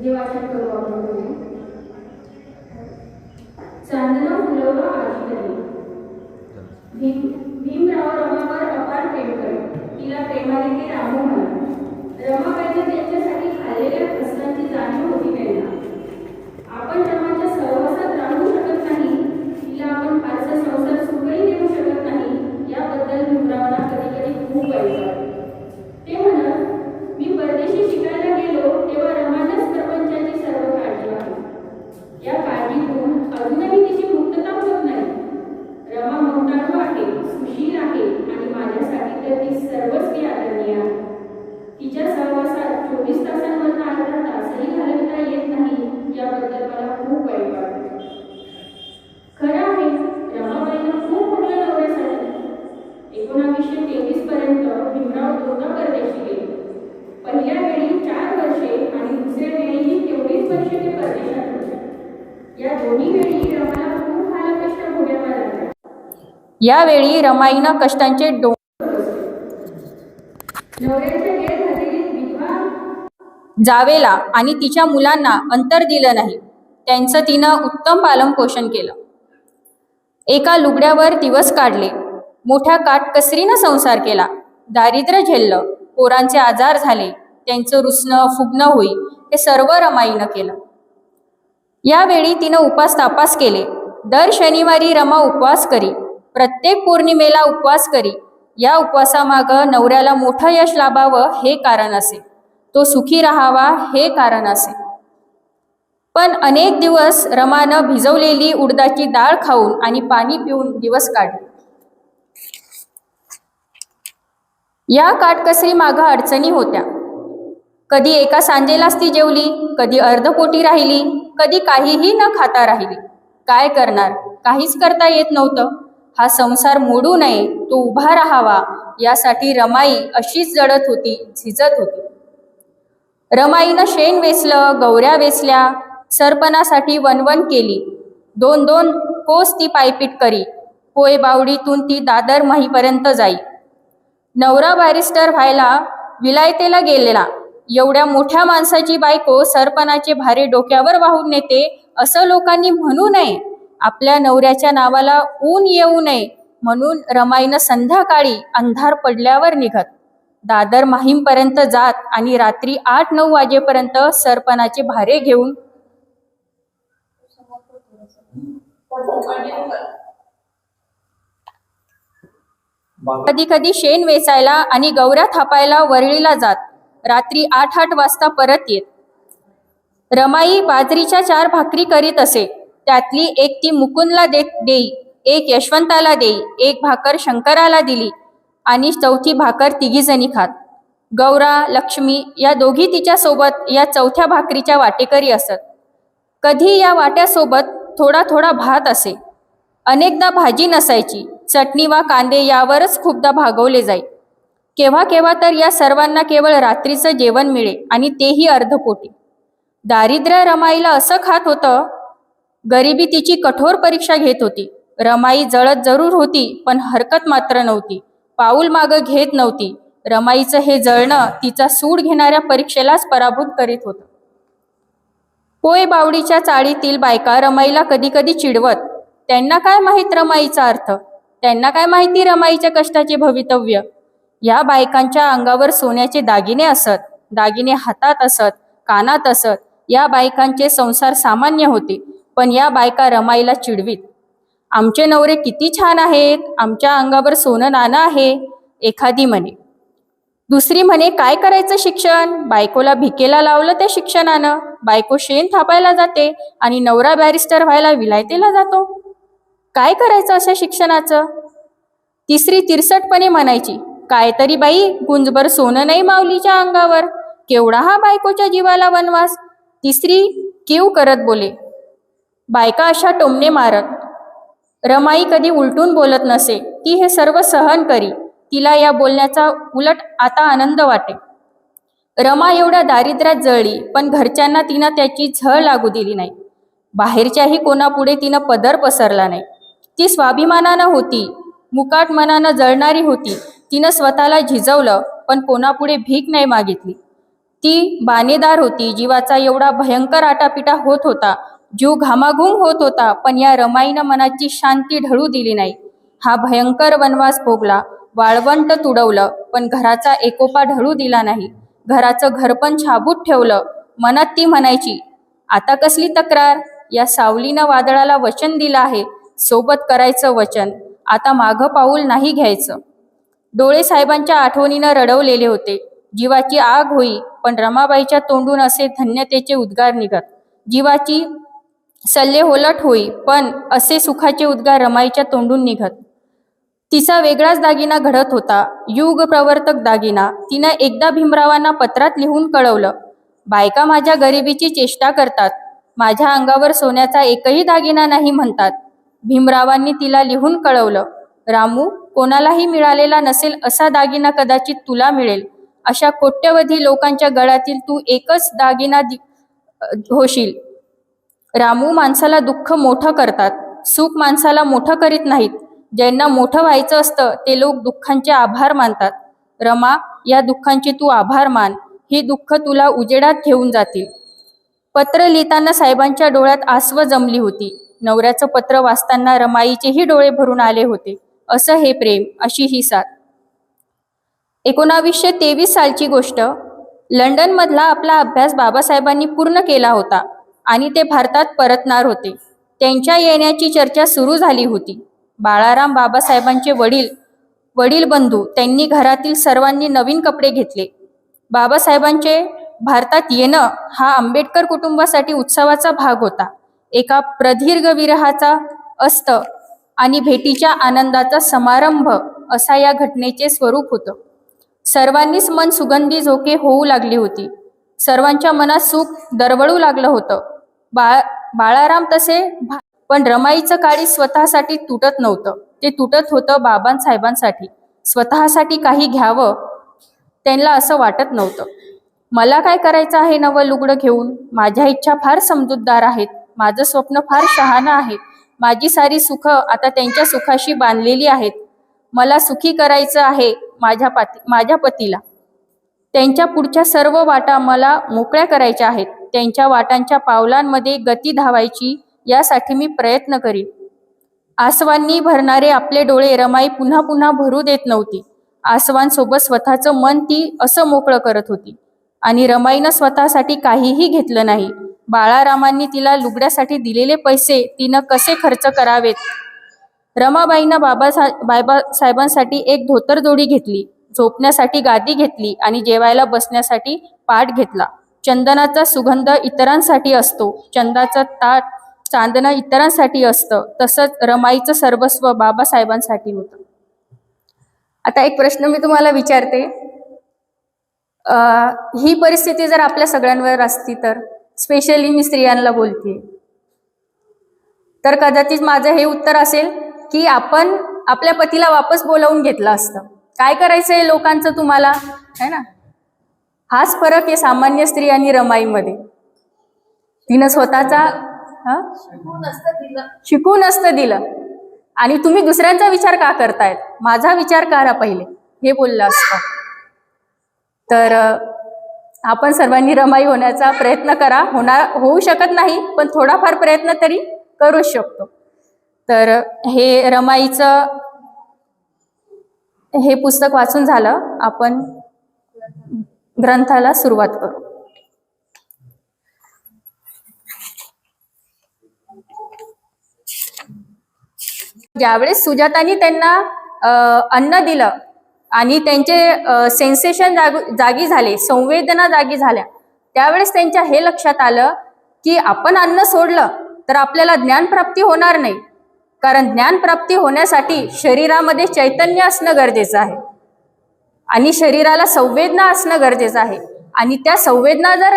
हे वाचन करू आपण करू. चांदणं फुलवा आजीतरी. भीमराव रमावर अपार प्रेम करत. तिला प्रेमाने ते रामू म्हणत. रमाबाईने त्यांच्यासाठी खाल्लेल्या कष्टांची जाणीव होती त्यांना. आपण रमाच्या सहवासात राहू शकत नाही, तिला आपण फारसा संसार सुखही देऊ शकत नाही, याबद्दल भीमरावांना कधी कधी खूप वाईट वाटते. ते म्हणत, मी परदेशी शिकायला गेलो तेव्हा रमाच्याच प्रपंचाची सर्व काळजी आहे. या काळजीतून अजूनही तिची मुक्तता होत नाही. रमा मोठाणू आहे, सुशील आहे आणि माझ्यासाठी तर ती सर्वच काही आदरणीय आहे. तिच्या सहवासात 24 तासांमधून अर्धा तासही घालवता येत नाही, याबद्दल मला खूप वाईट वाटते. खरं आहे, रमाबाईंना खूप मुलं नवऱ्यासाठी. 1923 पर्यंत भीमराव दोनदा परदेशी गेले. पहिल्या वेळी 4 वर्षे आणि दुसऱ्या वेळीही तेवढीच वर्षे ते परदेशात होते. या दोन्ही वेळी रमाला खूप हालकष्ट भोगाव्या लागल्या. यावेळी रमाईनं कष्टांचे नवऱ्याच्या गैरहजेरीत विधवा जावेला आणि तिच्या मुलांना अंतर दिलं नाही. त्यांचं तिनं उत्तम पालनपोषण केलं. एका लुगड्यावर दिवस काढले. मोठ्या काटकसरीनं संसार केला. दारिद्र्य झेललं. पोरांचे आजार झाले. त्यांचं रुसणं फुगणं होई हे सर्व रमाईनं केलं. यावेळी तिनं उपास तापास केले. दर शनिवारी रमा उपवास करी. प्रत्येक पौर्णिमेला उपवास करी. या उपवासामागं नवऱ्याला मोठं यश लाभावं हे कारण असे. तो सुखी राहावा हे कारण असे. पण अनेक दिवस रमानं भिजवलेली उडदाची डाळ खाऊन आणि पाणी पिऊन दिवस काढले. या काटकसरी मागं अडचणी होत्या. कधी एका सांजेलाच ती जेवली, कधी अर्धपोटी राहिली, कधी काहीही न खाता राहिली. काय करणार? काहीच करता येत नव्हतं. हा संसार मोडू नये, तो उभा राहावा, यासाठी रमाई अशीच जडत होती, झिजत होती. रमाईनं शेण वेचलं, गौऱ्या वेचल्या, सरपणासाठी वणवण केली. 2-2 कोस ती पायपीट करी. पोय बावडीतून ती दादर माहीपर्यंत जाई. नवरा बॅरिस्टर व्हायला विलायतेला गेलेला. एवढ्या मोठ्या माणसाची बायको सरपणाचे भारे डोक्यावर वाहून नेते असं लोकांनी म्हणू नये. आपल्या नवऱ्याच्या नावाला ऊन येऊ नये म्हणून रमाईनं संध्याकाळी अंधार पडल्यावर निघत दादर माहीमपर्यंत जात आणि रात्री 8-9 वाजेपर्यंत सरपणाचे भारे घेऊन कधी कधी शेण वेचायला आणि गौऱ्या थापायला वरळीला जात. रात्री 8-8 वाजता परत येत. रमाई बाजरीच्या 4 भाकरी करीत असे. त्यातली एक ती मुकुंदला देई, एक यशवंताला देई, एक भाकर शंकराला दिली आणि 4थी भाकर तिघीजणी खात. गौरा, लक्ष्मी या दोघी तिच्यासोबत या 4थ्या भाकरीच्या वाटेकरी असत. कधी या वाट्यासोबत थोडा थोडा भात असे. अनेकदा भाजी नसायची. चटणी वा कांदे यावरच खूपदा भागवले जाई. केव्हा केव्हा तर या सर्वांना केवळ रात्रीचं जेवण मिळे आणि तेही अर्धपोटी. दारिद्र्य रमाईला असं खात होतं. गरिबी तिची कठोर परीक्षा घेत होती. रमाई जळत जरूर होती, पण हरकत मात्र नव्हती. पाऊल मागं घेत नव्हती. रमाईचं हे जळणं तिचा सूड घेणाऱ्या परीक्षेलाच पराभूत करीत होतं. पोय बावडीच्या चाळीतील बायका रमाईला कधी कधी चिडवत. त्यांना काय माहीत रमाईचा अर्थ? त्यांना काय माहिती रमाईच्या कष्टाचे भवितव्य? या बायकांच्या अंगावर सोन्याचे दागिने असत, दागिने हातात असत, कानात असत. या बायकांचे संसार सामान्य होते, पण या बायका रमाईला चिडवीत. आमचे नवरे किती छान आहेत, आमच्या अंगावर सोनं नाणं आहे, एखादी म्हणे. दुसरी म्हणे, काय करायचं शिक्षण? बायकोला भिकेला लावलं त्या शिक्षणानं. बायको शेण थापायला जाते आणि नवरा बॅरिस्टर व्हायला विलायतेला जातो. काय करायचं अशा शिक्षणाचं? तिसरी तिरसटपणे म्हणायची, काय तरी बाई, गुंजभर सोनं नाही माऊलीच्या अंगावर, केवढा हा बायकोच्या जीवाला वनवास. तिसरी कीव करत बोले. बायका अशा टोमणे मारत. रमाई कधी उलटून बोलत नसे. ती हे सर्व सहन करी. तिला या बोलण्याचा उलट आता आनंद वाटे. रमा एवढ्या दारिद्र्यात जळली, पण घरच्यांना तिनं त्याची झळ लागू दिली नाही. बाहेरच्याही कोणापुढे तिनं पदर पसरला नाही. ती स्वाभिमानानं होती, मुकाट मनानं जळणारी होती. तिनं स्वतःला झिजवलं, पण कोणापुढे भीक नाही मागितली. ती बाणेदार होती. जीवाचा एवढा भयंकर आटापिटा होत होता, जीव घामाघूम होत होता, पण या रमाईनं मनाची शांती ढळू दिली नाही. हा भयंकर वनवास भोगला, वाळवंट तुडवलं, पण घराचा एकोपा ढळू दिला नाही. घराचं घरपण छाबूत ठेवलं. मनात ती म्हणायची, आता कसली तक्रार, या सावलीनं वादळाला वचन दिलं आहे, सोबत करायचं वचन, आता मागं पाऊल नाही घ्यायचं. डोळे साहेबांच्या आठवणीनं रडवलेले होते. जीवाची आग होई, पण रमाबाईच्या तोंडून असे धन्यतेचे उद्गार निघत. जीवाची सल्ले होलट होई, पण असे सुखाचे उद्गार रमाईच्या तोंडून निघत. तिचा वेगळाच दागिना घडत होता, युग प्रवर्तक दागिना. तिनं एकदा भीमरावांना पत्रात लिहून कळवलं, बायका माझ्या गरिबीची चेष्टा करतात, माझ्या अंगावर सोन्याचा एकही दागिना नाही म्हणतात. भीमरावांनी तिला लिहून कळवलं, रामू, कोणालाही मिळालेला नसेल असा दागिना कदाचित तुला मिळेल. अशा कोट्यवधी लोकांच्या गळ्यातील तू एकच दागिना होशील. रामू, माणसाला दुःख मोठं करतात, सुख माणसाला मोठं करीत नाहीत. ज्यांना मोठं व्हायचं असतं ते लोक दुःखांचे आभार मानतात. रमा, या दुःखांचे तू आभार मान, ही दुःख तुला उजेडात घेऊन जातील. पत्र लिहिताना साहेबांच्या डोळ्यात आसव जमली होती. नवऱ्याचं पत्र वाचताना रमाईचेही डोळे भरून आले होते. असं हे प्रेम, अशी ही साथ. 1923 सालची गोष्ट. लंडनमधला आपला अभ्यास बाबासाहेबांनी पूर्ण केला होता आणि ते भारतात परतणार होते. त्यांच्या येण्याची चर्चा सुरू झाली होती. बाळाराम बाबासाहेबांचे वडील बंधू, त्यांनी घरातील सर्वांनी नवीन कपडे घेतले. बाबासाहेबांचे भारतात येणं हा आंबेडकर कुटुंबासाठी उत्सवाचा भाग होता. एका प्रदीर्घ विरहाचा अस्त आणि भेटीच्या आनंदाचा समारंभ असा या घटनेचे स्वरूप होतं. सर्वांनीच मन सुगंधी झोके होऊ लागली होती. सर्वांच्या मनात सुख दरवळू लागलं होतं. बाळाराम तसे, पण रमाईचं काळी स्वतःसाठी तुटत नव्हतं. ते तुटत होतं बाबासाहेबांसाठी. स्वतःसाठी काही घ्यावं त्यांना असं वाटत नव्हतं. मला काय करायचं आहे नवं लुगडं घेऊन, माझ्या इच्छा फार समजूतदार आहेत, माझं स्वप्न फार शहाणं आहे, माझी सारी सुख आता त्यांच्या सुखाशी बांधलेली आहेत. मला सुखी करायचं आहे माझ्या पतीला. त्यांच्या पुढच्या सर्व वाटा मला मोकळ्या करायच्या आहेत. त्यांच्या वाटांच्या पावलांमध्ये गती धावायची, यासाठी मी प्रयत्न करीन. आसवांनी भरणारे आपले डोळे रमाई पुन्हा पुन्हा भरू देत नव्हती. आसवांसोबत स्वतःचं मन ती असं मोकळं करत होती आणि रमाईनं स्वतःसाठी काहीही घेतलं नाही. बाळारामांनी तिला लुगड्यासाठी दिलेले पैसे तिनं कसे खर्च करावेत. रमाबाईनं बाबासाहेबांसाठी एक धोतर जोडी घेतली, झोपण्यासाठी गादी घेतली आणि जेवायला बसण्यासाठी पाट घेतला. चंदनाचा सुगंध इतरांसाठी असतो, चंदाचं ताट चांदणं इतरांसाठी असतं, तसंच रमाईचं सर्वस्व बाबासाहेबांसाठी होतं. आता एक प्रश्न मी तुम्हाला विचारते, ही परिस्थिती जर आपल्या सगळ्यांवर असती तर, स्पेशली मी स्त्रियांना बोलते, तर कदाचित माझं हे उत्तर असेल की आपण आपल्या पतीला वापस बोलावून घेतलं असतं. काय करायचंय लोकांचं तुम्हाला, है ना. हाच फरक आहे सामान्य स्त्री आणि रमाईमध्ये. तिनं स्वतःचा शिकून असतं दिलं आणि तुम्ही दुसऱ्यांचा विचार का करतायत, माझा विचार करा पहिले, हे बोललं असतं. तर आपण सर्वांनी रमाई होण्याचा प्रयत्न करा. होऊ शकत नाही, पण थोडाफार प्रयत्न तरी करू शकतो. तर हे रमाईचं हे पुस्तक वाचून झालं. आपण ग्रंथाला सुरुवात करू. ज्यावेळेस सुजातानी त्यांना अन्न दिलं आणि त्यांचे सेन्सेशन जागी झाले, संवेदना जागी झाल्या, त्यावेळेस त्यांच्या हे लक्षात आलं की आपण अन्न सोडलं तर आपल्याला ज्ञानप्राप्ती होणार नाही. कारण ज्ञानप्राप्ती होण्यासाठी शरीरामध्ये चैतन्य असणं गरजेचं आहे आणि शरीराला संवेदना असणं गरजेचं आहे. आणि त्या संवेदना जर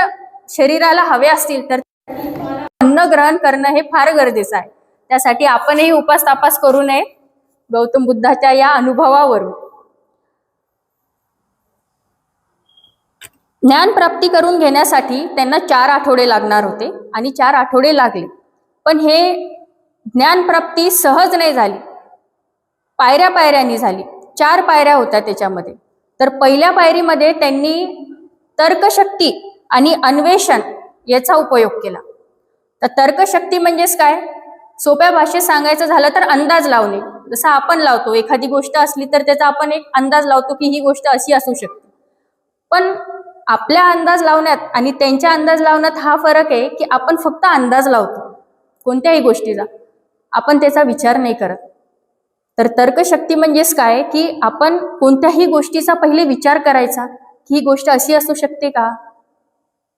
शरीराला हव्या असतील तर अन्न ग्रहण करणं हे फार गरजेचं आहे. त्यासाठी आपणही उपास तापास करू नये गौतम बुद्धाच्या या अनुभवावरून. ज्ञानप्राप्ती करून घेण्यासाठी त्यांना 4 आठवडे लागणार होते आणि 4 आठवडे लागले. पण हे ज्ञानप्राप्ती सहज नाही झाली, पायऱ्यांनी झाली. 4 पायऱ्या होत्या त्याच्यामध्ये. तर पहिल्या पायरीमध्ये त्यांनी तर्कशक्ती आणि अन्वेषण याचा उपयोग केला. तर तर्कशक्ती म्हणजेच काय? सोप्या भाषेत सांगायचं झालं तर अंदाज लावणे. जसं आपण लावतो, एखादी गोष्ट असली तर त्याचा आपण एक अंदाज लावतो की ही गोष्ट अशी असू शकते. पण आपल्या अंदाज लावण्यात आणि त्यांच्या अंदाज लावण्यात हा फरक आहे की आपण फक्त अंदाज लावतो कोणत्याही गोष्टीचा, आपण त्याचा विचार नाही करत. तर तर्कशक्ती म्हणजेच काय की आपण कोणत्याही गोष्टीचा पहिले विचार करायचा की ही गोष्ट अशी असू शकते का,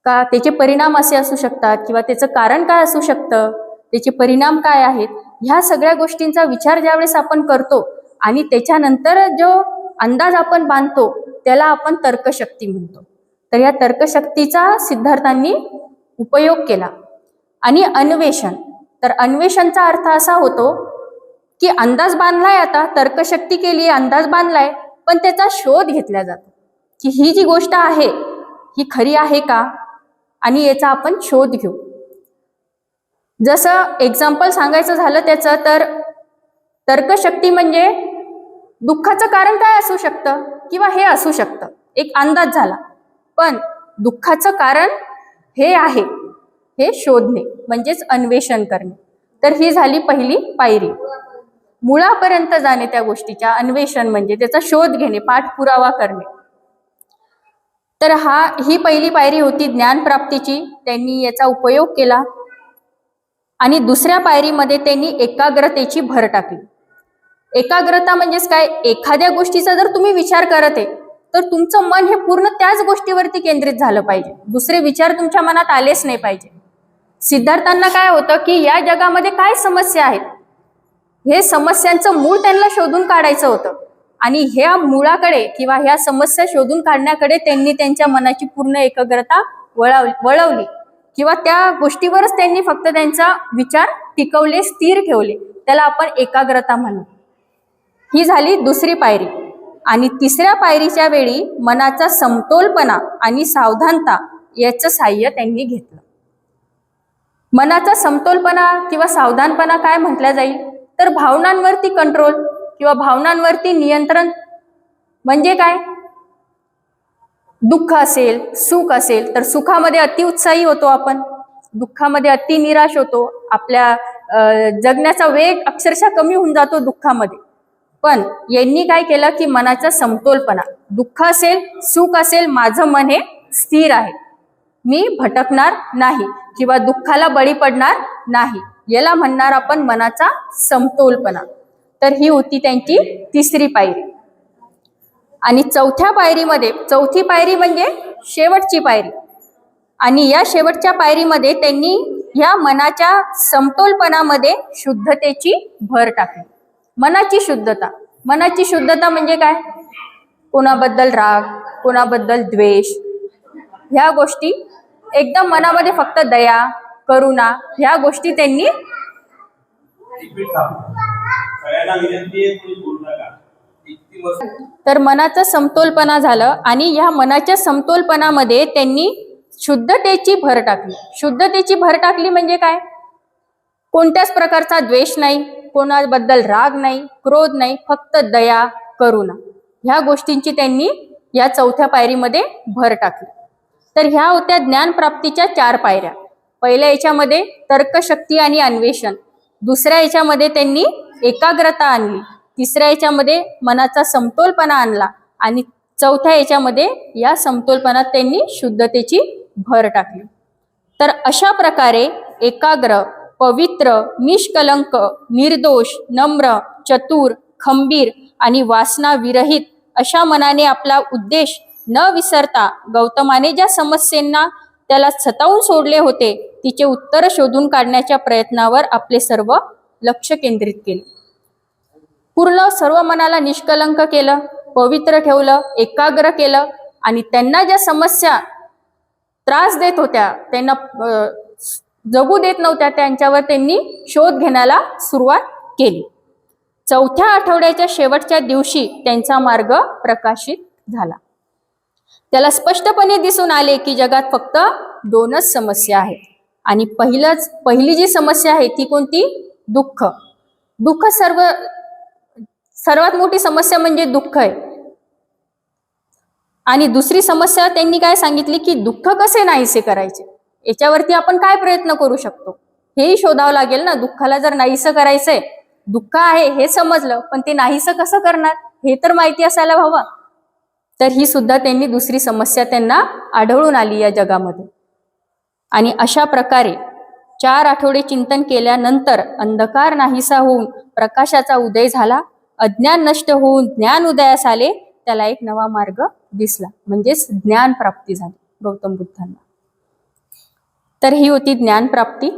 का त्याचे परिणाम असे असू शकतात, किंवा त्याचं कारण काय असू शकतं, त्याचे परिणाम काय आहेत, ह्या सगळ्या गोष्टींचा विचार ज्यावेळेस आपण करतो आणि त्याच्यानंतर जो अंदाज आपण बांधतो त्याला आपण तर्कशक्ती म्हणतो. तर या तर्कशक्तीचा सिद्धार्थांनी उपयोग केला. आणि अन्वेषण, तर अन्वेषणचा अर्थ असा होतो की अंदाज बांधलाय, आता तर्कशक्ती केली, अंदाज बांधलाय, पण त्याचा शोध घेतला जातो की ही जी गोष्ट आहे ही खरी आहे का, आणि याचा आपण शोध घेऊ. जसं एक्झाम्पल सांगायचं झालं त्याचं, तर तर्कशक्ती म्हणजे दुःखाचं कारण काय असू शकतं किंवा हे असू शकतं, एक अंदाज झाला, पण दुःखाचं कारण हे आहे हे शोधणे म्हणजेच अन्वेषण करणे. तर ही झाली पहिली पायरी, मुळापर्यंत जाणे त्या गोष्टीच्या. अन्वेषण म्हणजे त्याचा शोध घेणे, पाठपुरावा करणे. तर ही पहिली पायरी होती ज्ञानप्राप्तीची, त्यांनी याचा उपयोग केला. आणि दुसऱ्या पायरीमध्ये त्यांनी एकाग्रतेची भर टाकली. एकाग्रता म्हणजेच काय? एखाद्या गोष्टीचा जर तुम्ही विचार करत आहे तर तुमचं मन हे पूर्ण त्याच गोष्टीवरती केंद्रित झालं पाहिजे, दुसरे विचार तुमच्या मनात आलेच नाही पाहिजे. सिद्धार्थांना काय होतं की या जगामध्ये काय समस्या आहेत हे समस्यांचं मूळ त्यांना शोधून काढायचं होतं, आणि ह्या मुळाकडे किंवा ह्या समस्या शोधून काढण्याकडे त्यांनी त्यांच्या मनाची पूर्ण एकाग्रता वळवली, किंवा त्या गोष्टीवरच त्यांनी फक्त त्यांचा विचार टिकवले, स्थिर ठेवले. त्याला आपण एकाग्रता म्हणू. ही झाली दुसरी पायरी. आणि तिसऱ्या पायरीच्या वेळी मनाचा समतोलपणा आणि सावधानता याचं साह्य त्यांनी घेतलं. मनाचा समतोलपणा किंवा सावधानपणा काय म्हटलं जाईल, तर भावनांवरती कंट्रोल किंवा भावनांवरती नियंत्रण. म्हणजे काय? दुःख असेल, सुख असेल, तर सुखामध्ये अतिउत्साही होतो आपण, दुःखामध्ये अति निराश होतो, आपल्या जगण्याचा वेग अक्षरशः कमी होऊन जातो दुःखामध्ये. पण यांनी काय केलं की मनाचा समतोलपणा, दुःख असेल, सुख असेल, माझं मन हे स्थिर आहे, मी भटकणार नाही किंवा दुःखाला बळी पडणार नाही, याला म्हणणार आपण मनाचा समतोलपणा. तर ही होती त्यांची तिसरी पायरी. आणि चौथ्या पायरीमध्ये, चौथी पायरी म्हणजे शेवटची पायरी, आणि या शेवटच्या पायरीमध्ये त्यांनी या मनाच्या समतोलपणामध्ये शुद्धतेची भर टाकली. मनाची शुद्धता, मनाची शुद्धता म्हणजे काय? कोणाबद्दल राग, कोणाबद्दल द्वेष, ह्या गोष्टी एकदम मनामध्ये फक्त दया, करुणा, ह्या गोष्टी त्यांनी. तर मनाचा समतोलपणा झालं, आणि ह्या मनाच्या समतोलपणामध्ये त्यांनी शुद्धतेची भर टाकली. शुद्धतेची भर टाकली म्हणजे काय? कोणत्याच प्रकारचा द्वेष नाही, कोणाबद्दल राग नाही, क्रोध नाही, फक्त दया, करुणा, ह्या गोष्टींची त्यांनी या चौथ्या पायरीमध्ये भर टाकली. तर ह्या होत्या ज्ञानप्राप्तीच्या 4 पायऱ्या. पहिल्या याच्यामध्ये तर्कशक्ती आणि अन्वेषण, दुसऱ्या याच्यामध्ये त्यांनी एकाग्रता आणली, तिसऱ्या याच्यामध्ये मनाचा समतोलपणा आणला, आणि चौथ्या याच्यामध्ये या समतोलपणात त्यांनी शुद्धतेची भर टाकली. तर अशा प्रकारे एकाग्र, पवित्र, निष्कलंक, निर्दोष, नम्र, चतुर, खंबीर आणि वासना विरहित अशा मनाने आपला उद्देश न विसरता गौतमाने ज्या समस्यांना त्याला सतावून सोडले होते तिचे उत्तर शोधून काढण्याच्या प्रयत्नावर आपले सर्व लक्ष केंद्रित केले. पूर्ण सर्व मनाला निष्कलंक केलं, पवित्र ठेवलं, एकाग्र केलं, आणि त्यांना ज्या समस्या त्रास देत होत्या, त्यांना जगू देत नव्हत्या, त्यांच्यावर त्यांनी शोध घेण्याला सुरुवात केली. चौथ्या आठवड्याच्या शेवटच्या दिवशी त्यांचा मार्ग प्रकाशित झाला. त्याला स्पष्टपणे दिसून आले की जगात फक्त 2च समस्या आहेत, आणि पहिली जी समस्या आहे ती कोणती? दुःख. दुःख सर्वात मोठी समस्या म्हणजे दुःख आहे. आणि दुसरी समस्या त्यांनी काय सांगितली की दुःख कसे नाहीसे करायचे, याच्यावरती आपण काय प्रयत्न करू शकतो हेही शोधावं लागेल ना. दुःखाला जर नाहीसं करायचंय, दुःख आहे हे समजलं, पण ते नाहीसं कसं करणार हे तर माहिती असायला हवं. तर ही सुद्धा त्यांनी दुसरी समस्या त्यांना आढळून आली या जगामध्ये. आणि अशा प्रकारे 4 आठवडे चिंतन केल्यानंतर अंधकार नाहीसा होऊन प्रकाशाचा उदय झाला, अज्ञान नष्ट होऊन ज्ञान उदयास आले, त्याला एक नवा मार्ग दिसला, म्हणजेच ज्ञान प्राप्ती झाली गौतम बुद्धांना. तर ही होती ज्ञान प्राप्ती.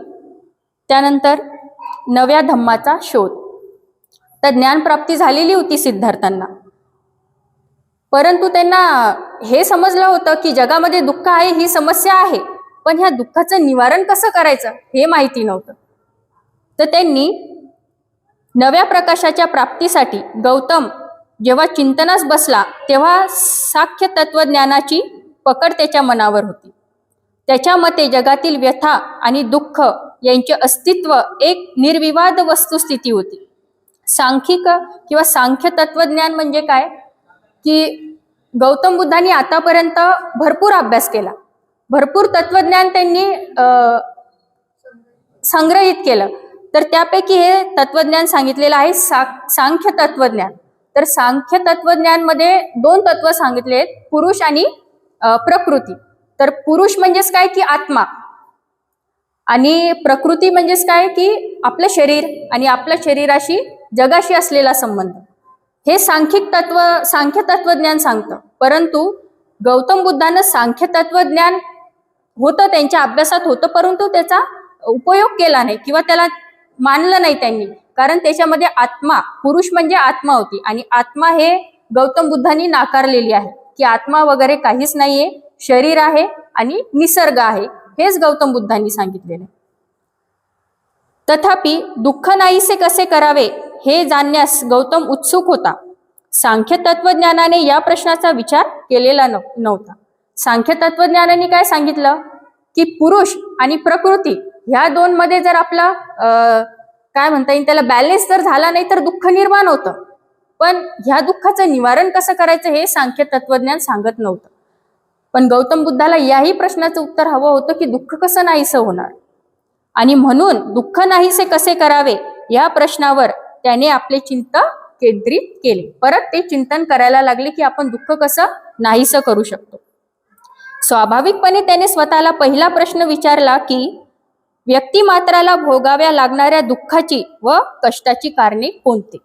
त्यानंतर नव्या धम्माचा शोध. तर ज्ञान प्राप्ती झालेली होती सिद्धार्थांना, परंतु त्यांना हे समजलं होतं की जगामध्ये दुःख आहे, ही समस्या आहे, पण ह्या दुःखाचं निवारण कसं करायचं हे माहिती नव्हतं. तर त्यांनी नव्या प्रकाशाच्या प्राप्तीसाठी गौतम जेव्हा चिंतनास बसला तेव्हा साख्य तत्वज्ञानाची पकड त्याच्या मनावर होती. त्याच्या मते जगातील व्यथा आणि दुःख यांचे अस्तित्व एक निर्विवाद वस्तुस्थिती होती. सांख्यिक किंवा सांख्य तत्वज्ञान म्हणजे काय की गौतम बुद्धांनी आतापर्यंत भरपूर अभ्यास केला, भरपूर तत्वज्ञान त्यांनी संग्रहित केलं. तर त्यापैकी हे तत्वज्ञान सांगितलेलं आहे सांख्य तत्वज्ञान. तर सांख्य तत्वज्ञान मध्ये 2 तत्व सांगितले आहेत, पुरुष आणि प्रकृती. तर पुरुष म्हणजेच काय की आत्मा, आणि प्रकृती म्हणजेच काय की आपलं शरीर आणि आपल्या शरीराशी जगाशी असलेला संबंध. हे सांख्य तत्वज्ञान सांगतं. परंतु गौतम बुद्धांना सांख्य तत्वज्ञान होतं, त्यांच्या अभ्यासात होतं, परंतु त्याचा उपयोग केला नाही किंवा त्याला मानलं नाही त्यांनी, कारण त्याच्यामध्ये आत्मा, पुरुष म्हणजे आत्मा होती, आणि आत्मा हे गौतम बुद्धांनी नाकारलेली आहे की आत्मा वगैरे काहीच नाहीये, शरीर आहे आणि निसर्ग आहे, हेच गौतम बुद्धांनी सांगितलेले. तथापि दुःख नाहीसे कसे करावे हे जाणण्यास गौतम उत्सुक होता. सांख्य तत्वज्ञानाने या प्रश्नाचा विचार केलेला नव्हता. सांख्य तत्वज्ञानाने काय सांगितलं की पुरुष आणि प्रकृती ह्या 2 मध्ये जर आपला काय म्हणता येईल त्याला बॅलेन्स जर झाला नाही तर दुःख निर्माण होतं, पण ह्या दुःखाचं निवारण कसं करायचं हे सांख्य तत्वज्ञान सांगत नव्हतं. पण गौतम बुद्धाला याही प्रश्नाचं उत्तर हवं होतं की दुःख कसं नाहीसं होणार, आणि म्हणून दुःख नाहीसे कसे करावे या प्रश्नावर त्याने आपले चिंतन केंद्रित केले. परत ते चिंतन करायला लागले की आपण दुःख कसं नाहीसं करू शकतो. स्वाभाविकपणे त्याने स्वतःला पहिला प्रश्न विचारला की व्यक्तिमात्राला भोगाव्या लागणाऱ्या दुःखाची व कष्टाची कारणे कोणती.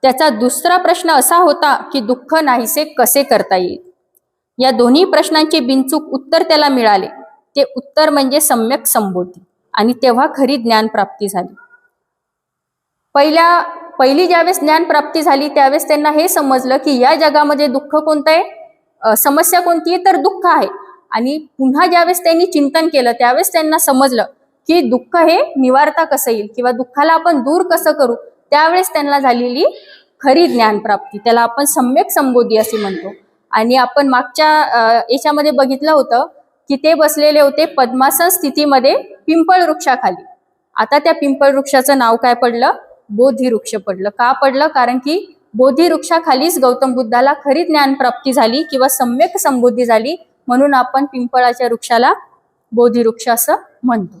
त्याचा दुसरा प्रश्न असा होता की दुःख नाहीसे कसे करता येईल. या दोन्ही प्रश्नांचे बिनचूक उत्तर त्याला मिळाले. ते उत्तर म्हणजे सम्यक संबोधी, आणि तेव्हा खरी ज्ञान प्राप्ती झाली. पहिली ज्यावेळेस ज्ञान प्राप्ती झाली त्यावेळेस त्यांना हे समजलं की या जगामध्ये दुःख कोणतं आहे, समस्या कोणती आहे, तर दुःख आहे. आणि पुन्हा ज्यावेळेस त्यांनी चिंतन केलं त्यावेळेस त्यांना समजलं की दुःख हे निवारता कसं येईल किंवा दुःखाला आपण दूर कसं करू. त्यावेळेस त्यांना झालेली खरी ज्ञान प्राप्ती, त्याला आपण सम्यक संबोधी असे म्हणतो. आणि आपण मागच्या याच्यामध्ये बघितलं होतं की ते बसलेले होते पद्मासन स्थितीमध्ये पिंपळ वृक्षाखाली. आता त्या पिंपळ वृक्षाचं नाव काय पडलं, बोधिवृक्ष पडलं. का पडलं, कारण की बोधिवृक्षाखालीच गौतम बुद्धाला खरी ज्ञान प्राप्ती झाली किंवा सम्यक संबोधी झाली, म्हणून आपण पिंपळाच्या वृक्षाला बोधिवृक्ष असं म्हणतो.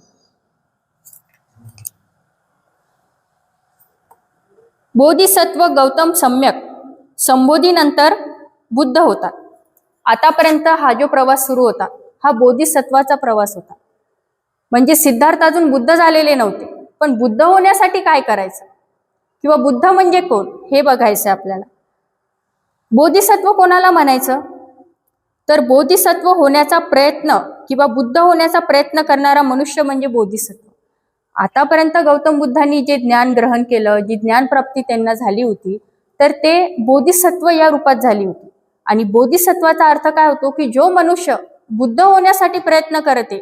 बोधिसत्व गौतम सम्यक संबोधीनंतर बुद्ध होता. आतापर्यंत हा जो प्रवास सुरू होता हा बोधिसत्वाचा प्रवास होता. म्हणजे सिद्धार्थ अजून बुद्ध झालेले नव्हते, पण बुद्ध होण्यासाठी काय करायचं किंवा बुद्ध म्हणजे कोण हे बघायचं आपल्याला. बोधिसत्व कोणाला म्हणायचं, तर बोधिसत्व होण्याचा प्रयत्न किंवा बुद्ध होण्याचा प्रयत्न करणारा मनुष्य म्हणजे बोधिसत्व. आतापर्यंत गौतम बुद्धांनी जे ज्ञान ग्रहण केलं, जी ज्ञान प्राप्ती त्यांना झाली होती, तर ते बोधिसत्व या रूपात झाली होती. आणि बोधिसत्वाचा अर्थ काय होतो की जो मनुष्य बुद्ध होण्यासाठी प्रयत्न करते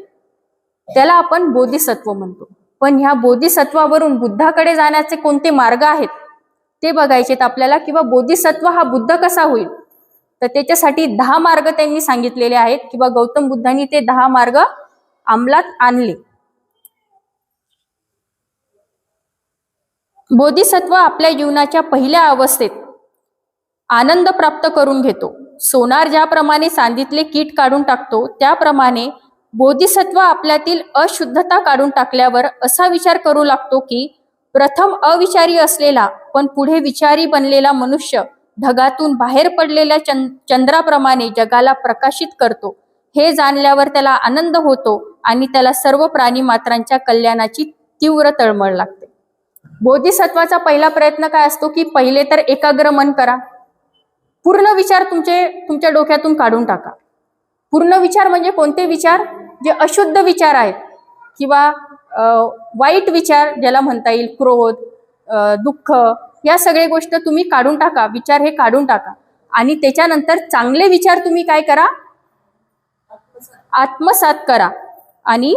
त्याला आपण बोधिसत्व म्हणतो. पण ह्या बोधिसत्वावरून बुद्धाकडे जाण्याचे कोणते मार्ग आहेत ते बघायचेत आपल्याला, किंवा बोधिसत्व हा बुद्ध कसा होईल. तर त्याच्यासाठी 10 मार्ग त्यांनी सांगितलेले आहेत किंवा गौतम बुद्धांनी ते 10 मार्ग अंमलात आणले. बोधिसत्व आपल्या जीवनाच्या पहिल्या अवस्थेत आनंद प्राप्त करून घेतो. सोनार ज्याप्रमाणे सांदीतले कीट काढून टाकतो, त्याप्रमाणे बोधिसत्व आपल्यातील अशुद्धता काढून टाकल्यावर असा विचार करू लागतो की प्रथम अविचारी असलेला पण पुढे विचारी बनलेला मनुष्य ढगातून बाहेर पडलेल्या चंद्राप्रमाणे जगाला प्रकाशित करतो. हे जाणल्यावर त्याला आनंद होतो आणि त्याला सर्व प्राणी मात्रांच्या कल्याणाची तीव्र तळमळ लागते. बोधिसत्वाचा पहिला प्रयत्न काय असतो की पहिले तर एकाग्र मन करा. पूर्ण विचार तुमच्या डोक्यातून काढून टाका. पूर्ण विचार म्हणजे कोणते विचार? जे अशुद्ध विचार आहेत किंवा वाईट विचार ज्याला म्हणता येईल, क्रोध, दुःख, या सगळ्या गोष्ट तुम्ही काढून टाका. विचार हे काढून टाका आणि त्याच्यानंतर चांगले विचार तुम्ही काय करा? आत्मसात करा. आणि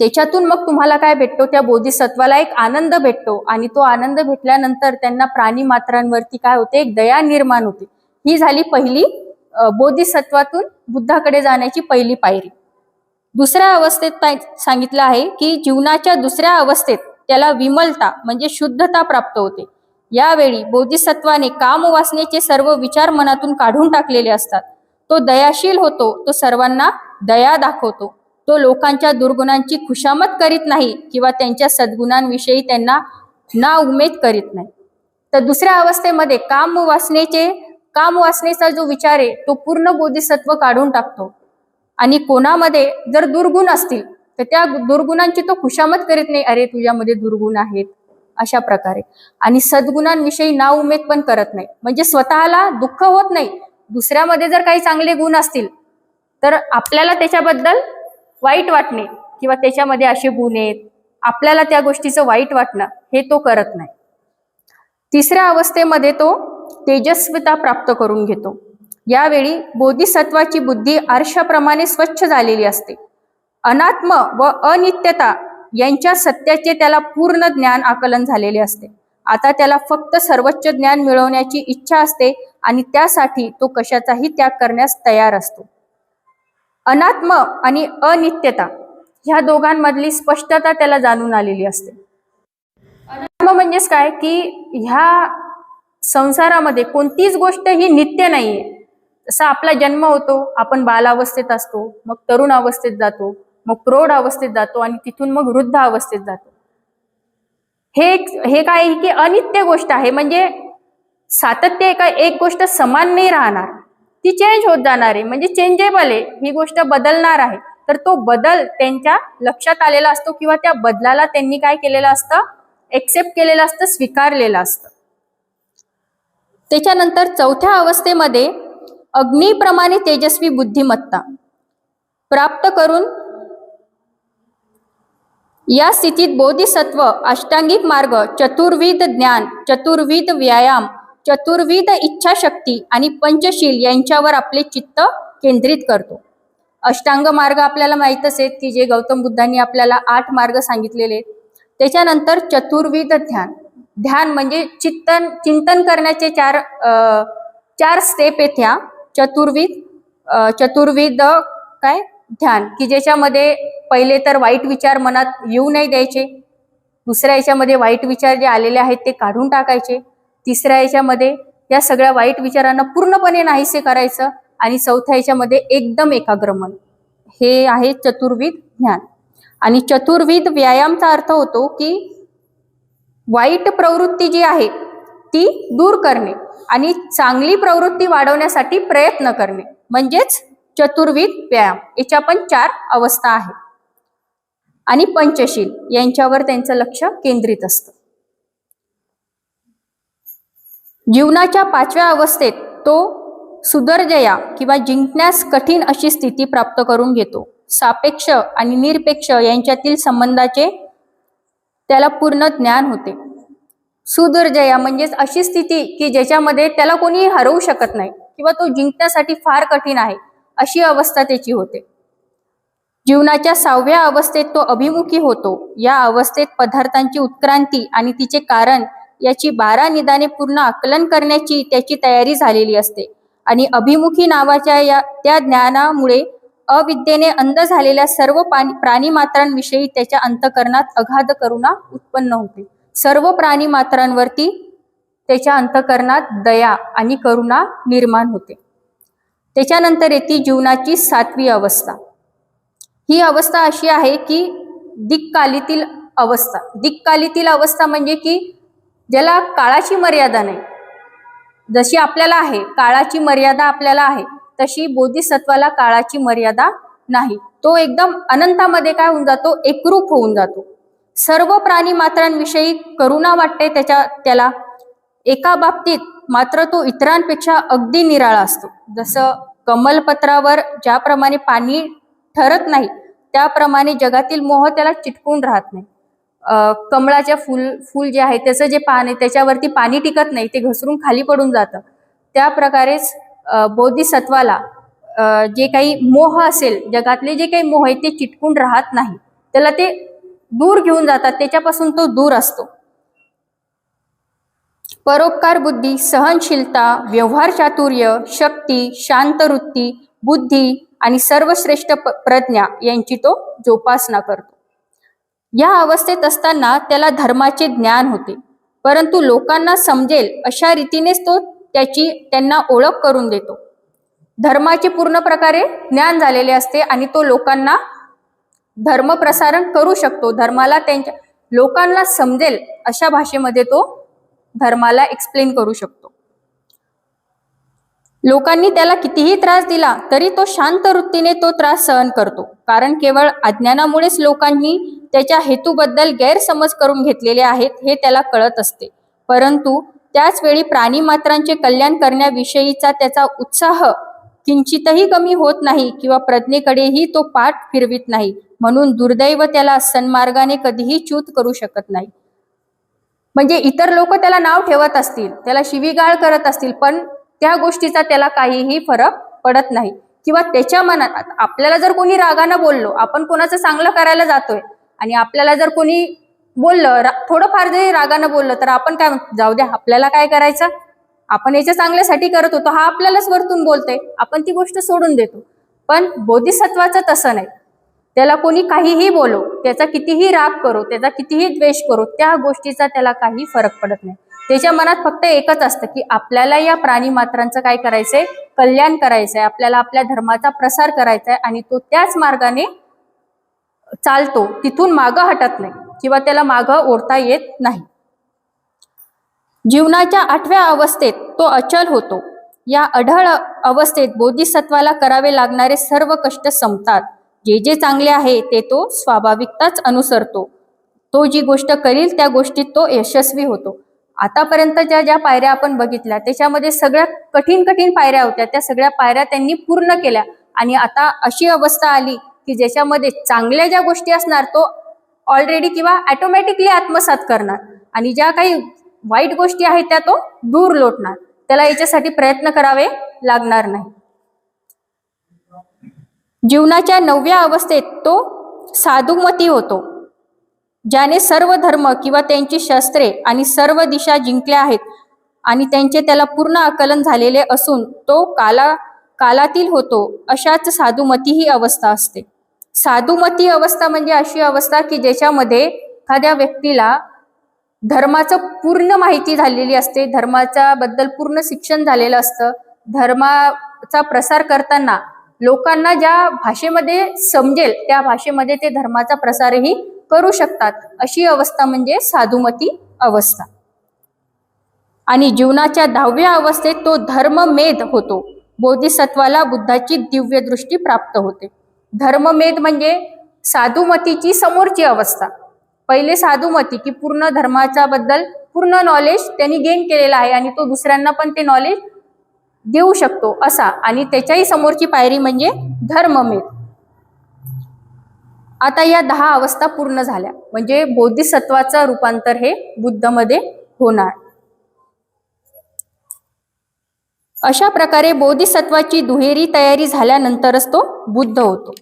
त्याच्यातून मग तुम्हाला काय भेटतो? त्या बोधिसत्वाला एक आनंद भेटतो आणि तो आनंद भेटल्यानंतर त्यांना प्राणी मात्रांवरती काय होते? एक दया निर्माण होते. ही झाली पहिली बोधिसत्वातून बुद्धाकडे जाण्याची पहिली पायरी. दुसऱ्या अवस्थेत सांगितलं आहे की जीवनाच्या दुसऱ्या अवस्थेत त्याला विमलता म्हणजे शुद्धता प्राप्त होते. यावेळी बोधिसत्वाने काम वासनेचे सर्व विचार मनातून काढून टाकलेले असतात. तो दयाशील होतो. तो सर्वांना दया दाखवतो. तो लोकांच्या दुर्गुणांची खुशामत करीत नाही किंवा त्यांच्या सद्गुणांविषयी त्यांना ना उमेद करीत नाही. तर दुसऱ्या अवस्थेमध्ये काम वासनेचा जो विचार आहे तो पूर्ण बोधिसत्व काढून टाकतो. आणि कोणामध्ये जर दुर्गुण असतील तर त्या दुर्गुणांची तो खुशामत करीत नाही, अरे तुझ्यामध्ये दुर्गुण आहेत, अशा प्रकारे. आणि सद्गुणांविषयी ना उमेद पण करत नाही. म्हणजे स्वतःला दुःख होत नाही. दुसऱ्यामध्ये जर काही चांगले गुण असतील तर आपल्याला त्याच्याबद्दल वाईट वाटणे किंवा त्याच्यामध्ये असे गुण आहेत, आपल्याला त्या गोष्टीचं वाईट वाटणं, हे तो करत नाही. तिसऱ्या अवस्थेमध्ये तो तेजस्विता प्राप्त करून घेतो. यावेळी बोधिसत्वाची बुद्धी आरशाप्रमाणे स्वच्छ झालेली असते. अनात्म व अनित्यता यांच्या सत्याचे त्याला पूर्ण ज्ञान आकलन झालेले असते. आता त्याला फक्त सर्वोच्च ज्ञान मिळवण्याची इच्छा असते आणि त्यासाठी तो कशाचाही त्याग करण्यास तयार असतो. अनात्म आणि अनित्यता ह्या दोघांमधली स्पष्टता त्याला जाणून आलेली असते. अनात्म म्हणजेच काय की ह्या संसारामध्ये कोणतीच गोष्ट ही नित्य नाहीये. जसा आपला जन्म होतो, आपण बालावस्थेत असतो, मग तरुण अवस्थेत जातो, मग प्रौढ अवस्थेत जातो आणि तिथून मग वृद्ध अवस्थेत जातो. हे काय की अनित्य गोष्ट आहे. म्हणजे सातत्य एक गोष्ट समान नाही राहणार, ती चेंज होत जाणार आहे. म्हणजे चेंजेबल आहे, ही गोष्ट बदलणार आहे. तर तो बदल त्यांच्या लक्षात आलेला असतो किंवा त्या बदलाला त्यांनी काय केलेलं असतं? एक्सेप्ट केलेलं असतं, स्वीकारलेलं असतं. त्याच्यानंतर चौथ्या अवस्थेमध्ये अग्निप्रमाणे तेजस्वी बुद्धिमत्ता प्राप्त करून या स्थितीत बोधिसत्व अष्टांगिक मार्ग, चतुर्विध ज्ञान, चतुर्विध व्यायाम, चतुर्विध इच्छाशक्ती आणि पंचशील यांच्यावर आपले चित्त केंद्रित करतो. अष्टांग मार्ग आपल्याला माहीतच आहे की जे गौतम बुद्धांनी आपल्याला 8 मार्ग सांगितलेले आहेत. त्याच्यानंतर चतुर्विध ध्यान. ध्यान म्हणजे चिंतन करण्याचे चार स्टेप आहेत ह्या. चतुर्विध काय ध्यान की ज्याच्यामध्ये पहिले तर वाईट विचार मनात येऊ नाही द्यायचे. दुसऱ्या याच्यामध्ये वाईट विचार जे आलेले आहेत ते काढून टाकायचे. तिसऱ्या याच्यामध्ये या सगळ्या वाईट विचारांना पूर्णपणे नाहीसे करायचं. आणि चौथ्या याच्यामध्ये एकदम एकाग्र मन. हे आहे चतुर्विध ध्यान. आणि चतुर्विध व्यायामचा अर्थ होतो की वाईट प्रवृत्ती जी आहे ती दूर करणे आणि चांगली प्रवृत्ती वाढवण्यासाठी प्रयत्न करणे, म्हणजेच चतुर्विध व्यायाम. याच्या पण 4 अवस्था आहेत. आणि पंचशील यांच्यावर त्यांचं लक्ष केंद्रित असतं. जीवनाच्या 5व्या अवस्थेत तो सुदर्जया किंवा जिंकण्यास कठीण अशी स्थिती प्राप्त करून घेतो. सापेक्ष आणि निरपेक्ष यांच्यातील संबंधाचे त्याला पूर्ण ज्ञान होते. सुदर्जया म्हणजेच अशी स्थिती की ज्याच्यामध्ये त्याला कोणी हरवू शकत नाही किंवा तो जिंकण्यासाठी फार कठीण आहे, अशी अवस्था त्याची होते. जीवनाच्या 6व्या अवस्थेत तो अभिमुखी होतो. या अवस्थेत पदार्थांची उत्क्रांती आणि तिचे कारण याची 12 निदाने पूर्ण आकलन करण्याची त्याची तयारी झालेली असते. आणि अभिमुखी नावाच्या त्या ज्ञानामुळे अविद्येने अंध झालेल्या सर्व प्राणी मात्रांविषयी त्याच्या अंतःकरणात अगाध करुणा उत्पन्न होते. सर्व प्राणी मात्रांवरती त्याच्या अंतःकरणात दया आणि करुणा निर्माण होते. त्याच्यानंतर येते जीवनाची 7वी अवस्था. ही अवस्था अशी आहे की दिक्कालीतील अवस्था. दिक्कालीतील अवस्था म्हणजे की ज्याला काळाची मर्यादा नाही. जशी आपल्याला आहे काळाची मर्यादा आपल्याला आहे, तशी बोधिसत्वाला काळाची मर्यादा नाही. तो एकदम अनंतामध्ये काय होऊन जातो, एकरूप होऊन जातो. सर्व प्राणी मात्रांविषयी करुणा वाटते त्याला. एका बाबतीत मात्र तो इतरांपेक्षा अगदी निराळा असतो. जसं कमलपत्रावर ज्याप्रमाणे पाणी ठरत नाही, त्याप्रमाणे जगातील मोह त्याला चिटकून राहत नाही. कमळाच्या फूल जे आहे त्याचं जे पान आहे त्याच्यावरती पाणी टिकत नाही, ते घसरून खाली पडून जातं. त्या प्रकारेच बोधिसत्वाला जे काही मोह असेल, जगातले जे काही मोह आहे ते चिटकून राहत नाही, त्याला ते दूर घेऊन जातात, त्याच्यापासून तो दूर असतो. परोपकार बुद्धी, सहनशीलता, व्यवहार चातुर्य, शक्ती, शांतवृत्ती, बुद्धी आणि सर्वश्रेष्ठ प्रज्ञा यांची तो जोपासना करतो. या अवस्थेत असताना त्याला धर्माचे ज्ञान होते, परंतु लोकांना समजेल अशा रीतीनेच तो त्यांना ओळख करून देतो. धर्माचे पूर्ण प्रकारे ज्ञान झालेले असते आणि तो लोकांना धर्म प्रसारण करू शकतो. धर्माला लोकांना समजेल अशा भाषेमध्ये तो धर्माला एक्सप्लेन करू शकतो. लोकांनी त्याला कितीही त्रास दिला तरी तो शांत वृत्तीने तो त्रास सहन करतो, कारण केवळ अज्ञानामुळेच लोकांनी त्याच्या हेतूबद्दल गैरसमज करून घेतलेले आहेत हे त्याला कळत असते. परंतु त्याच वेळी प्राणी मात्रांचे कल्याण करण्याविषयीचा त्याचा उत्साह किंचितही कमी होत नाही किंवा प्रज्ञेकडेही तो पाठ फिरवित नाही. म्हणून दुर्दैव त्याला सन्मार्गाने कधीही च्यूत करू शकत नाही. म्हणजे इतर लोक त्याला नाव ठेवत असतील, त्याला शिवीगाळ करत असतील, पण त्या गोष्टीचा त्याला काहीही फरक पडत नाही. किंवा त्याच्या मनात आपल्याला जर कोणी रागानं बोललो, आपण कोणाचं चांगलं करायला जातोय आणि आपल्याला जर कोणी बोललं, थोडंफार जरी रागानं बोललं, तर आपण काय म्हणतो, जाऊ द्या आपल्याला काय करायचं, आपण याच्या चांगल्यासाठी करत होतो, हा आपल्यालाच वरतून बोलतोय, आपण ती गोष्ट सोडून देतो. पण बोधिसत्वाचं तसं नाही. त्याला कोणी काहीही बोलो, त्याचा कितीही राग करो, त्याचा कितीही द्वेष करो, त्या गोष्टीचा त्याला काही फरक पडत नाही. त्याच्या मनात फक्त एकच असतं की आपल्याला या प्राणी मात्रांचं काय करायचंय, कल्याण करायचंय, आपल्याला आपल्या धर्माचा प्रसार करायचा आहे आणि तो त्याच मार्गाने चालतो, तिथून मागं हटत नाही किंवा त्याला मागं ओढता येत नाही. जीवनाच्या 8व्या अवस्थेत तो अचल होतो. या अढळ अवस्थेत बोधिसत्वाला करावे लागणारे सर्व कष्ट संपतात. जे जे चांगले आहे ते तो स्वाभाविकताच अनुसरतो. तो जी गोष्ट करील त्या गोष्टीत तो यशस्वी होतो. आतापर्यंत ज्या पायऱ्या आपण बघितल्या त्याच्यामध्ये सगळ्या कठीण पायऱ्या होत्या, त्या सगळ्या पायऱ्या त्यांनी पूर्ण केल्या आणि आता अशी अवस्था आली की ज्याच्यामध्ये चांगल्या ज्या गोष्टी असणार तो ऑलरेडी किंवा ऑटोमॅटिकली आत्मसात करणार आणि ज्या काही वाईट गोष्टी आहेत त्या तो दूर लोटणार. त्याला याच्यासाठी प्रयत्न करावे लागणार नाही. जीवनाच्या 9व्या अवस्थेत तो साधुमती होतो. ज्याने सर्व धर्म किंवा त्यांची शस्त्रे आणि सर्व दिशा जिंकल्या आहेत आणि त्यांचे त्याला पूर्ण आकलन झालेले असून तो कालातील होतो, अशाच साधुमती ही अवस्था असते. साधुमती अवस्था म्हणजे अशी अवस्था की ज्याच्यामध्ये एखाद्या व्यक्तीला धर्माचं पूर्ण माहिती झालेली असते, धर्माच्या बद्दल पूर्ण शिक्षण झालेलं असतं. धर्माचा प्रसार करताना लोकांना ज्या भाषेमध्ये समजेल त्या भाषेमध्ये ते धर्माचा प्रसारही करू शकतात. अशी अवस्था म्हणजे साधुमती अवस्था. आणि जीवनाच्या 10व्या अवस्थेत तो धर्ममेध होतो. बोधिसत्वाला बुद्धाची दिव्य दृष्टी प्राप्त होते. धर्ममेध म्हणजे साधुमतीची समोरची अवस्था. पहिले साधुमती की पूर्ण धर्माच्या बद्दल पूर्ण नॉलेज त्यांनी गेन केलेला आहे आणि तो दुसऱ्यांना पण ते नॉलेज देऊ शकतो असा, आणि त्याच्याही समोरची पायरी म्हणजे धर्ममेध. आता या 10 अवस्था पूर्ण झाल्या म्हणजे बोधिसत्वाचं रूपांतर हे बुद्धमध्ये होणार. अशा प्रकारे बोधिसत्वाची दुहेरी तयारी झाल्यानंतरच तो बुद्ध होतो.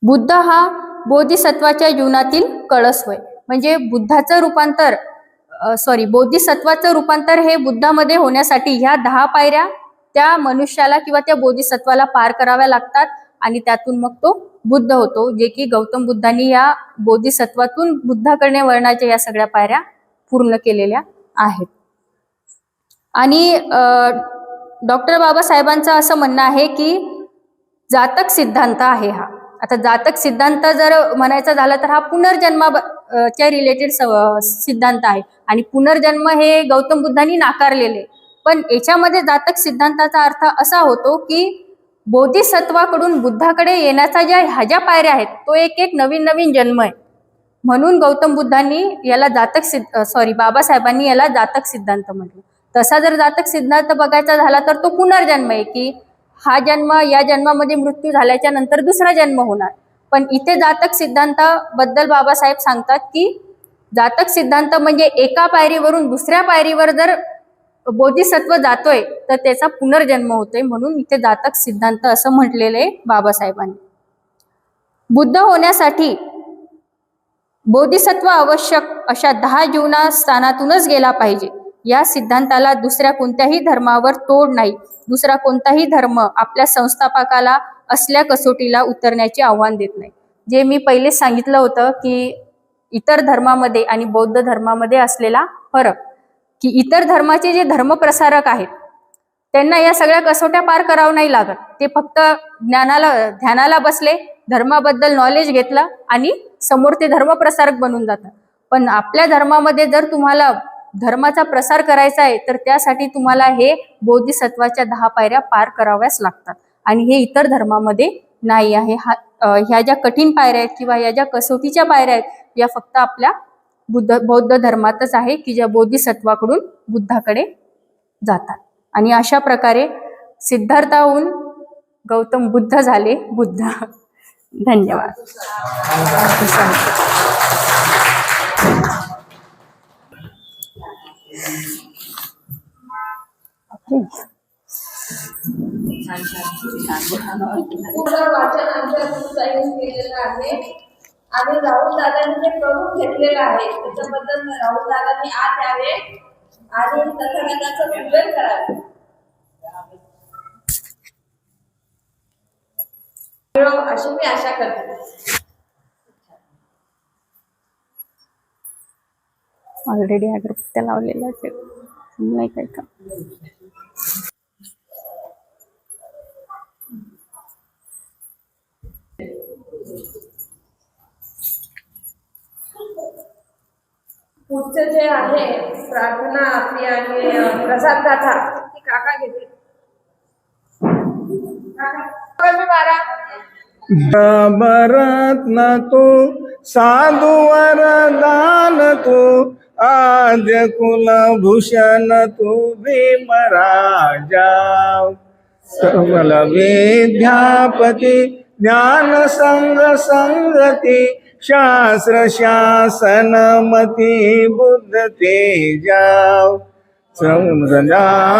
बुद्ध हा बोधिसत्वाच्या जीवनातील कळस होय. म्हणजे बोधिसत्वाचं रूपांतर हे बुद्धामध्ये होण्यासाठी ह्या 10 पायऱ्या त्या मनुष्याला किंवा त्या बोधिसत्वाला पार कराव्या लागतात आणि त्यातून मग तो बुद्ध होतो, जे की गौतम बुद्धांनी या बोधिसत्वातून बुद्धाकडे वळण्याच्या या सगळ्या पायऱ्या पूर्ण केलेल्या आहेत. आणि डॉक्टर बाबासाहेबांचं असं म्हणणं आहे की जातक सिद्धांत आहे हा. आता जातक सिद्धांत जर म्हणायचा झाला तर हा पुनर्जन्माच्या रिलेटेड सिद्धांत आहे आणि पुनर्जन्म हे गौतम बुद्धांनी नाकारलेले. पण याच्यामध्ये जातक सिद्धांताचा अर्थ असा होतो की बोधिसत्वाकडून बुद्धाकडे येण्याचा ह्या पायऱ्या आहेत तो एक एक नवीन नवीन जन्म आहे. म्हणून गौतम बुद्धांनी याला बाबासाहेबांनी याला जातक सिद्धांत म्हटलं. तसा जर जातक सिद्धांत बघायचा झाला तर तो पुनर्जन्म आहे की हा जन्म या जन्मामध्ये मृत्यू झाल्याच्या नंतर दुसरा जन्म होणार. पण इथे जातक सिद्धांताबद्दल बाबासाहेब सांगतात की जातक सिद्धांत म्हणजे एका पायरीवरून दुसऱ्या पायरीवर जर बोधिसत्व जातोय तर त्याचा पुनर्जन्म होतोय. म्हणून इथे जातक सिद्धांत असं म्हटलेलं आहे बाबासाहेबांनी. बुद्ध होण्यासाठी बोधिसत्व आवश्यक अशा 10 जीवनस्थानातूनच गेला पाहिजे. या सिद्धांताला दुसऱ्या कोणत्याही धर्मावर तोड नाही. दुसरा कोणताही धर्म आपल्या संस्थापकाला असल्या कसोटीला उतरण्याचे आव्हान देत नाही. जे मी पहिले सांगितलं होतं की इतर धर्मामध्ये आणि बौद्ध धर्मामध्ये असलेला फरक, की इतर धर्माचे जे धर्मप्रसारक आहेत त्यांना या सगळ्या कसोट्या पार करावं नाही लागत. ते फक्त ध्यानाला बसले, धर्माबद्दल नॉलेज घेतलं आणि समोर ते धर्मप्रसारक बनून जातात. पण आपल्या धर्मामध्ये जर तुम्हाला धर्माचा प्रसार करायचा आहे तर त्यासाठी तुम्हाला हे बोधिसत्वाच्या 10 पायऱ्या पार कराव्याच लागतात आणि हे इतर धर्मामध्ये नाही आहे. ह्या ज्या कठीण पायऱ्या आहेत किंवा या ज्या कसोटीच्या पायऱ्या आहेत या फक्त आपल्या बौद्ध धर्मातच आहे की ज्या बोधिसत्वाकडून बुद्धाकडे जातात. आणि अशा प्रकारे सिद्धार्थाहून गौतम बुद्ध झाले बुद्ध. धन्यवाद. वाचन आमच्या केलेलं आहे आणि राहुल दादांनी ते करून घेतलेलं आहे. त्याच्याबद्दल राहुल दादांनी आत यावे आणि तथागताचं पूजन करावे अशी मी आशा करते. ऑलरेडी अगरबत्त्या लावलेल्या नाही काय का. पुढचे जे आहे प्रार्थना आपली आणि प्रसाद गाथा ती काका घेते. रत्न तू साधु वरदान तू आद्य कुलभूषण तू भीमराजा सबल विद्यापती ज्ञान संग संगती शास्त्र शासन मती बुद्ध तेजा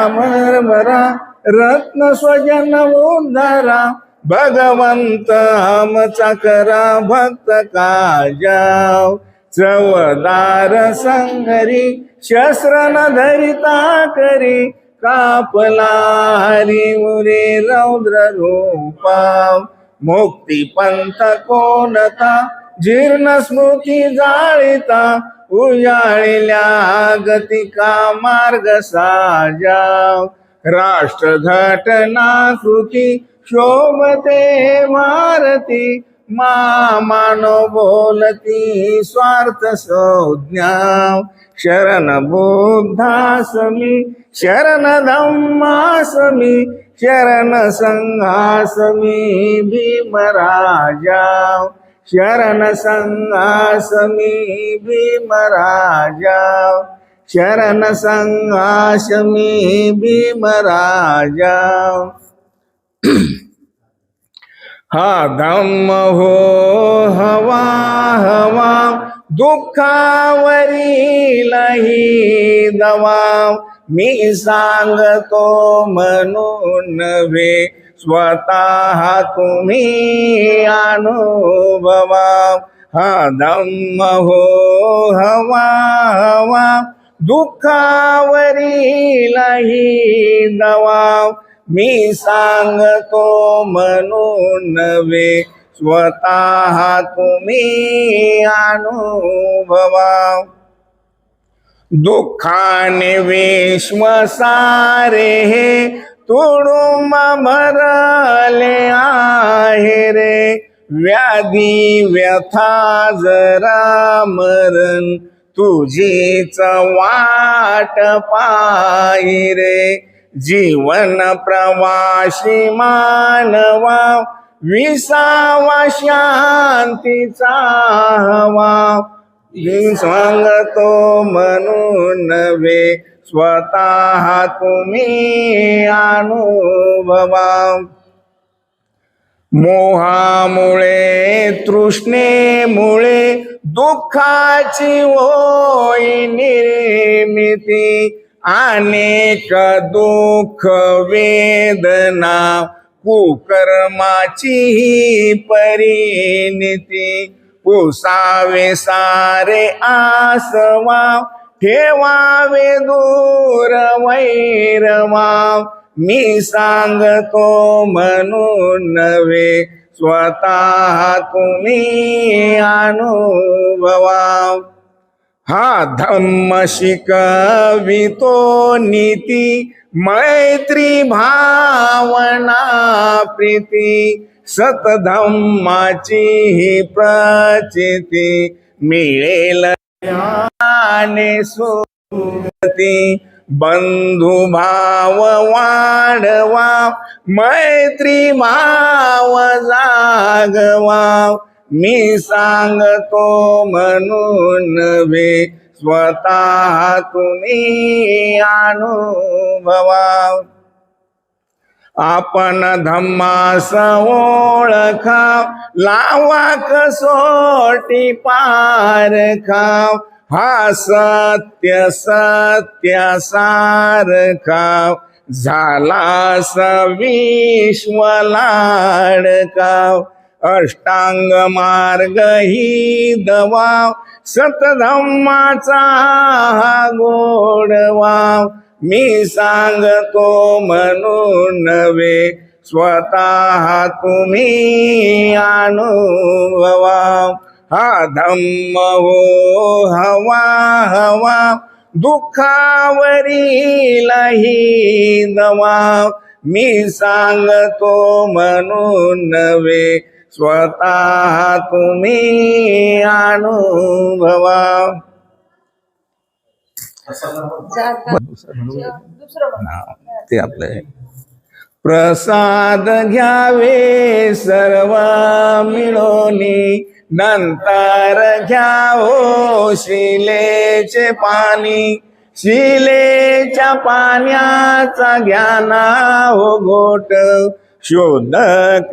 मरमरा रत्न स्वजन उद्धारा भगवंत हमचा करा भक्त काजाव चवदार संगरी शस्त्र न धरिता करी कापला हरी मुरे रौद्र रूपाव मुक्ती पंथ कोणता जीर्ण स्मृती जाळिता उजाळिल्या गतिका मार्ग साजाव राष्ट्र घटना कृती शोभते भारती मानो बोलती स्वार्थ संज्ञाव शरण बुद्धासमी शरण धम्मासमी शरण संघासमी भीमराजाव शरण संघासमी भीमराजाव शरण संघासमी भीमराजाव हा धम्म हो हवा हवा दुःखावरील ही दवा मी सांगतो म्हणून नव्हे स्वतः तुम्ही अनुभवा हा धम्म हो हवा हवा दुःखावरील ही दवा मी सांगतो म्हणून नव्हे स्वतः तुम्ही अनुभवा दुःखाने विश्व सारे हे तुडुंब भरले आहे रे. व्याधी व्यथा जरा मरण तुझीच वाट पाही रे. जीवन प्रवासी मानवा विसावा शांतीचा हवा. सांगतो म्हणून नव्हे स्वतः तुम्ही अनुभवा. मोहामुळे तृष्णेमुळे दुःखाची होई निर्मिती. अनेक दुःख वेदना कुकर्माची ही परिणिती. पुसावे सारे आसवा ठेवावे दूर वैरवा. मी सांगतो म्हणून नव्हे स्वतः तुम्ही अनुभवा. हा धम्म शिकवितो नीती मैत्री भावना प्रीती. सतधम्माची ही प्रचिती मिळेल ज्ञाने सुगती. बंधुभाव वाढवा मैत्री भाव जागवा. मी सांगतो म्हणून नव्हे स्वतः तुम्ही अनुभवा. आपण धम्मास ओळखा लावा कसोटी पारखा. हा सत्य सत्य सारखा झालास विश्व लाडका. अष्टांग मार्ग ही दवा सतधम्माचा हा गोडवा. मी सांगतो म्हणून नव्हे स्वतः तुम्ही अनुभवा. हा धम्म हो हवा हवा दुःखावरील ही दवा. मी सांगतो म्हणून नव्हे स्वतः तुम्ही अनुभवा. ते आपलं प्रसाद घ्यावे सर्व मिळोनी नंतर घ्यावो शिलेचे पाणी. शिलेच्या पाण्याचा घ्याना हो घोट. शोध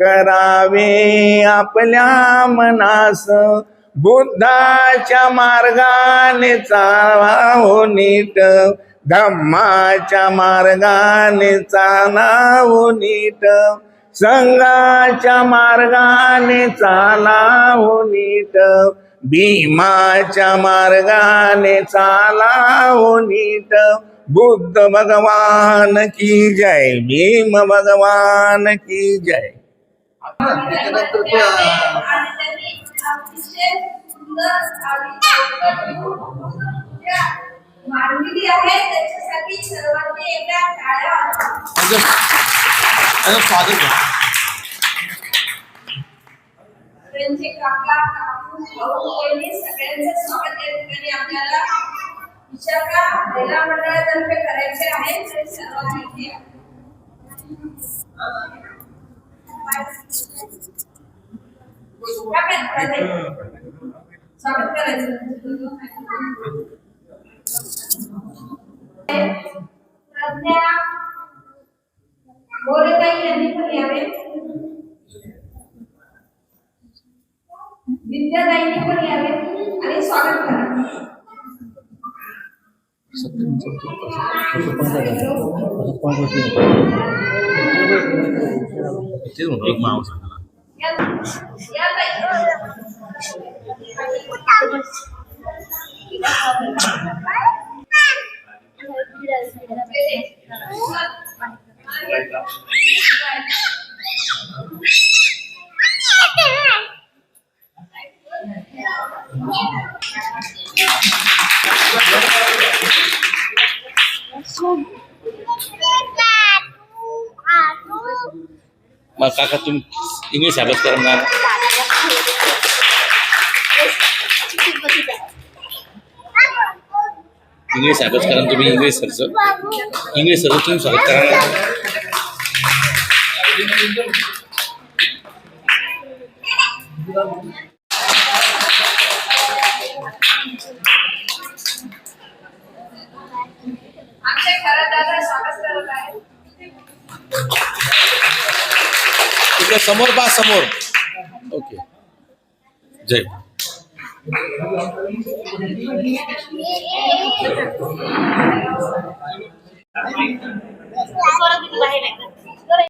करावे आपल्या मनास बुद्धाच्या मार्गाने चाला हो नीट. धम्माच्या मार्गाने चाला हो नीट. संघाच्या मार्गाने चाला हो नीट. भीमाच्या मार्गाने चाला हो नीट. बुद्ध भगवान की जय. भीम भगवान की जय. मांडलेली आहे त्याच्यासाठी सर्वांनी एकदा टाळ्या. त्यांचे काका काकू भाऊ बहिणी सगळ्यांचं स्वागत या ठिकाणी आपल्याला विशाखा महिला मंडळातर्फे करायचे आहे. ते सर्वांनी इथे या. स्वागत करायचं. प्रज्ञा मोरेताई यांनी पण यावे. विद्याताईंनी पण यावे आणि स्वागत करा. मग काका तुम्ही इंग्लिश अभ्यास करणार इंग्लिश अभ्यास करा तुम्ही इंग्लिश सरचं तुम्ही स्वागत करा तिकडे समोर बा समोर ओके जय बाहेर